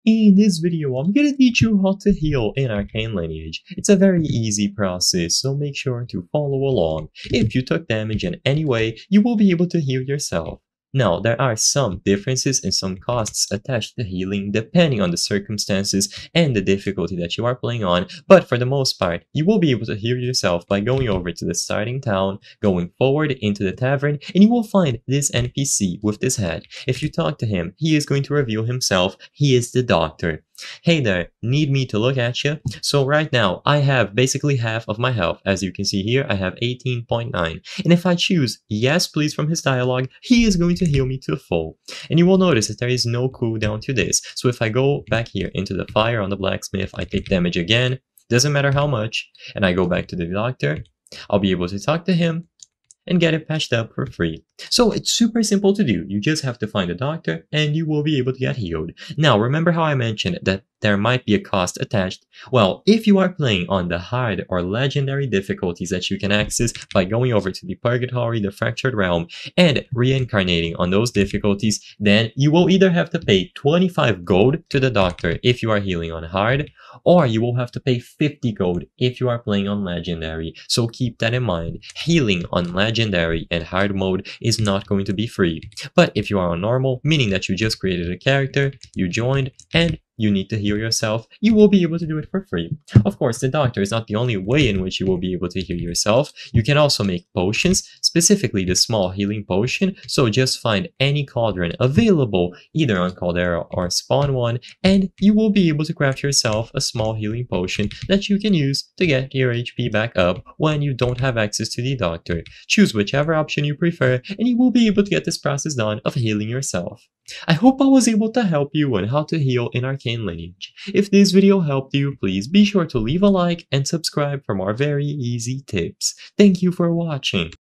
In this video, I'm gonna teach you how to heal in Arcane Lineage. It's a very easy process, so make sure to follow along. If you took damage in any way, you will be able to heal yourself. Now, there are some differences and some costs attached to healing depending on the circumstances and the difficulty that you are playing on, but for the most part, you will be able to heal yourself by going over to the starting town, going forward into the tavern, and you will find this NPC with this hat. If you talk to him, he is going to reveal himself. He is the doctor. Hey there, need me to look at you? So right now, I have basically half of my health. As you can see here, I have 18.9. And if I choose yes please from his dialogue, he is going to heal me to full. And you will notice that there is no cooldown to this. So if I go back here into the fire on the blacksmith, I take damage again, doesn't matter how much, and I go back to the doctor, I'll be able to talk to him and get it patched up for free. So it's super simple to do. You just have to find a doctor and you will be able to get healed. Now, remember how I mentioned that there might be a cost attached? Well, if you are playing on the hard or legendary difficulties that you can access by going over to the Purgatory, the Fractured Realm, and reincarnating on those difficulties, then you will either have to pay 25 gold to the doctor if you are healing on hard, or you will have to pay 50 gold if you are playing on legendary. So keep that in mind. Healing on legendary and hard mode is not going to be free. But if you are on normal, meaning that you just created a character, you joined, and you need to heal yourself, you will be able to do it for free. Of course, the doctor is not the only way in which you will be able to heal yourself. You can also make potions, specifically the small healing potion, so just find any cauldron available either on Caldera or Spawn One, and you will be able to craft yourself a small healing potion that you can use to get your HP back up when you don't have access to the doctor. Choose whichever option you prefer, and you will be able to get this process done of healing yourself. I hope I was able to help you on how to heal in Arcane Lineage. If this video helped you, please be sure to leave a like and subscribe for more very easy tips. Thank you for watching.